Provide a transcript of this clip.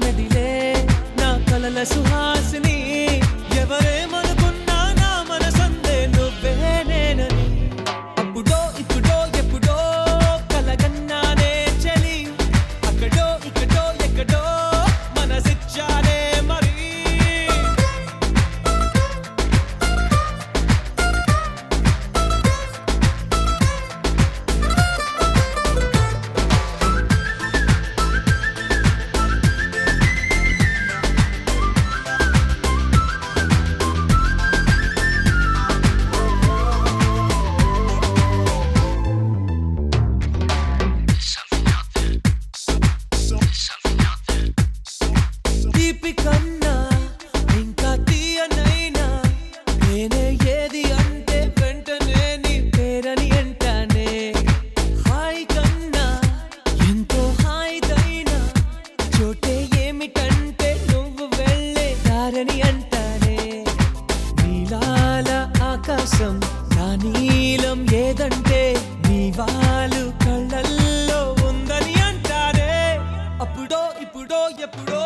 మెదిలే నా కలల సుహాసిని ఎవరేమనుకున్నా నా మనసందే నువ్వే నేనని అప్పుడో ఇప్పుడో ఎప్పుడో కలగన్నానే చలి అక్కడో ఇక్కడో ఎక్కడో మనసిచ్చానే మరి తీపి కన్నా ఇంకా తీయనైనా నేనే ఏది అంటే వెంటనే నీ పేరని అంటానే హాయి కన్నా ఎంతో హాయిదైనా చోటే ఏమిటంటే నువ్వు వెళ్ళే దారని అంటానే నీలాల ఆకాశం నా నీలం ఏదంటే నీ వాళ్ళు కళ్ళల్లో ఉందని అంటారే అప్పుడో ఇప్పుడో ఎప్పుడో